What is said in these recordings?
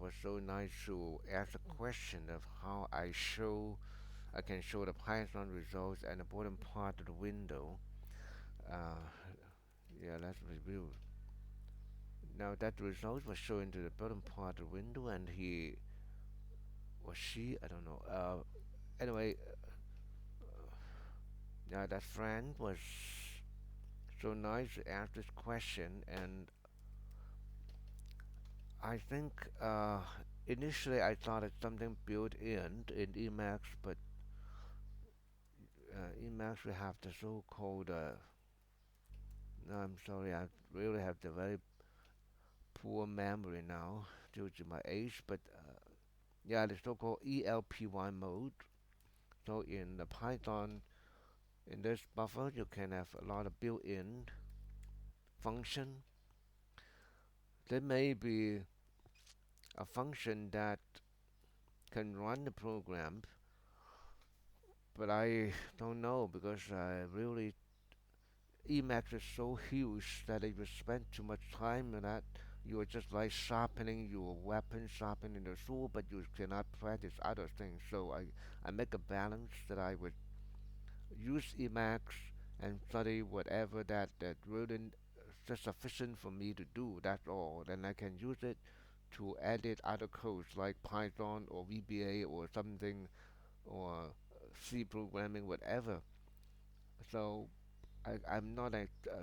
was so nice to ask a question of how I can show the Python results at the bottom part of the window. Uh, yeah, let's review. Now that result was shown to the bottom part of the window, and he or she, I don't know. Anyway, that friend was so nice to ask this question, and I think initially I thought it's something built in Emacs, but Emacs we have the so-called. No, I'm sorry, I really have the very poor memory now due to my age, but yeah, the so-called ELPY mode. So in the Python, in this buffer, you can have a lot of built-in function. There may be a function that can run the program, but I don't know because I really Emacs is so huge that if you spend too much time on that, you are just like sharpening your weapon, sharpening the sword, but you cannot practice other things. So I make a balance that I would use Emacs and study whatever that really just sufficient for me to do. That's all. Then I can use it to edit other codes like Python or VBA or something or C programming, whatever. So I'm not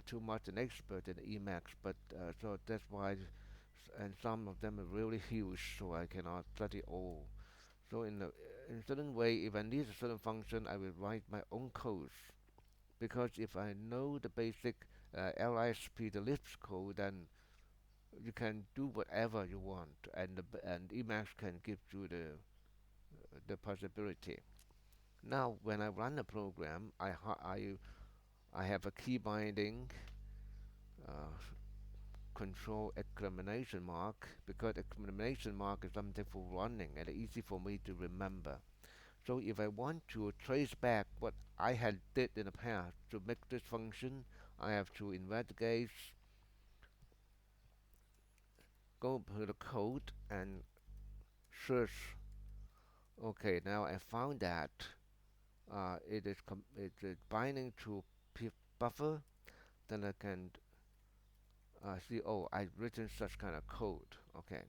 too much an expert in Emacs, but so that's why, and some of them are really huge, so I cannot study all. So in a certain way, if I need a certain function, I will write my own codes because if I know the basic LISP, the Lisp code, then you can do whatever you want, and and Emacs can give you the possibility. Now, when I run a program, I have a key binding uh, control exclamation mark because exclamation mark is something for running and easy for me to remember. So if I want to trace back what I had did in the past to make this function, I have to investigate, go to the code and search. Okay, now I found that it is binding to buffer. Then I can see. Oh, I've written such kind of code. Okay.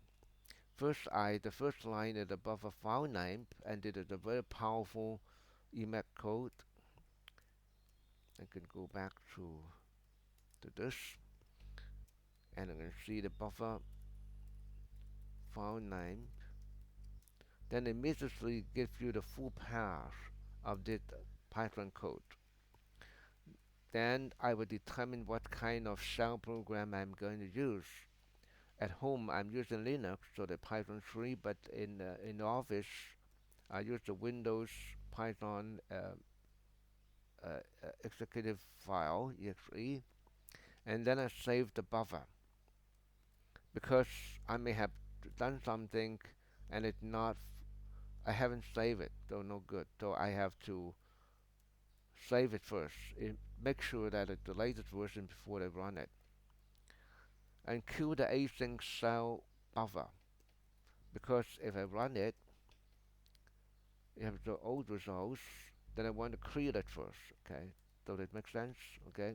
The first line is the buffer file name, and it is a very powerful Emacs code. I can go back to this, and I can see the buffer file name. Then immediately gives you the full path of this Python code. Then I will determine what kind of shell program I'm going to use. At home, I'm using Linux, so the Python 3, but in the office, I use the Windows Python executive file exe, and then I save the buffer because I may have done something and it not I haven't saved it, so no good. So I have to save it first. Make sure that it's the latest version before I run it, and kill the async shell buffer because if I run it, you have the old results. Then I want to clear it first. Okay, so that makes sense. Okay.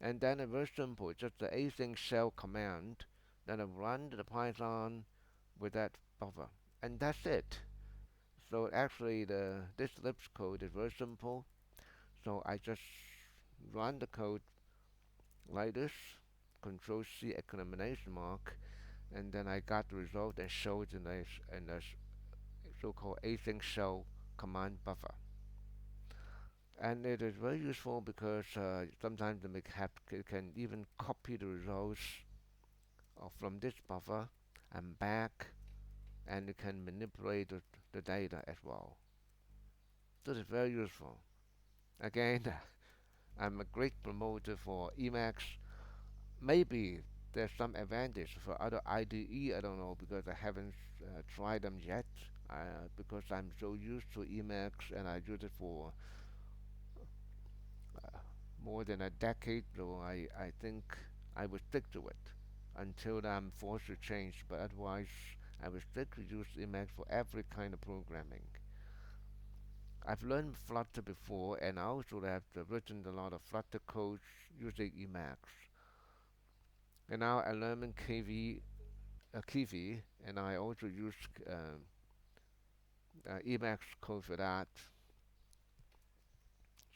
And then it's very simple, just the async shell command. Then I run the Python with that buffer, and that's it. So actually, this Lisp code is very simple. So I just run the code like this, Control C exclamation mark, and then I got the result and show it in the so-called async shell command buffer. And it is very useful because sometimes it can even copy the results from this buffer and back, and you can manipulate the data as well. This is very useful. Again, I'm a great promoter for Emacs. Maybe there's some advantage for other IDE. I don't know because I haven't tried them yet. Because I'm so used to Emacs and I use it for uh, more than a decade, so I think I will stick to it until I'm forced to change. But otherwise, I will strictly use Emacs for every kind of programming. I've learned Flutter before, and I also have written a lot of Flutter codes using Emacs. And now I'm learning Kiwi, and I also use Emacs code for that,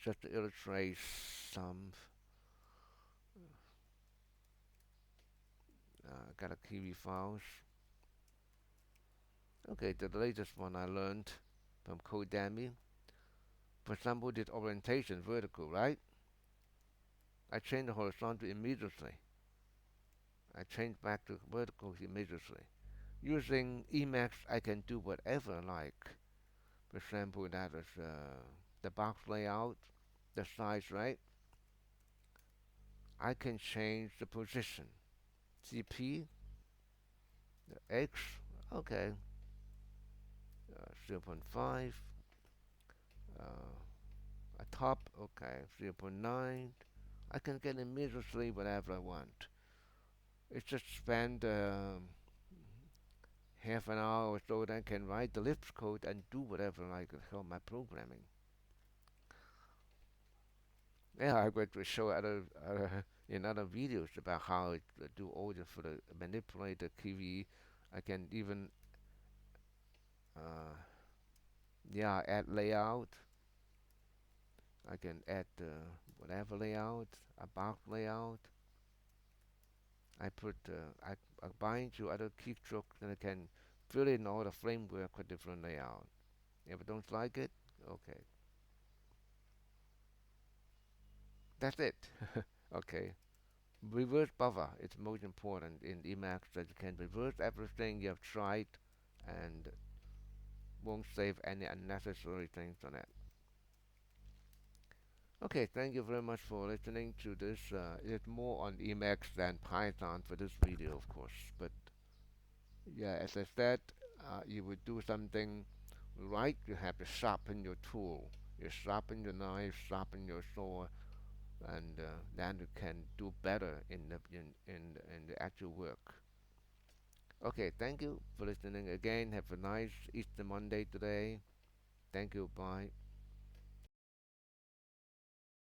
just to illustrate some. Got a Kiwi files. Okay, the latest one I learned from Codemy. For example, this orientation vertical, right? I change the horizontal immediately. I change back to vertical immediately. Using Emacs, I can do whatever I like. For example, that is the box layout, the size, right? I can change the position. CP, the X, okay, 0 0.5, a top, okay, 0 0.9. I can get immediately whatever I want. It's just spend half an hour or so, then I can write the Lisp code and do whatever I like for my programming. Yeah, I'm going to show in other videos about how it do all the for the manipulate the TV. I can even uh, yeah add layout. I can add whatever layout, a box layout. I bind to other keystrokes and I can fill in all the framework with different layout. If I don't like it, okay, that's it. Okay. Reverse buffer is most important in Emacs that you can reverse everything you have tried and won't save any unnecessary things on it. Okay, thank you very much for listening to this. It's more on Emacs than Python for this video, of course. But yeah, as I said, you would do something right, you have to sharpen your tool. You sharpen your knife, sharpen your sword, and then you can do better in the actual work. Okay, thank you for listening again. Have a nice Easter Monday today. Thank you. Bye.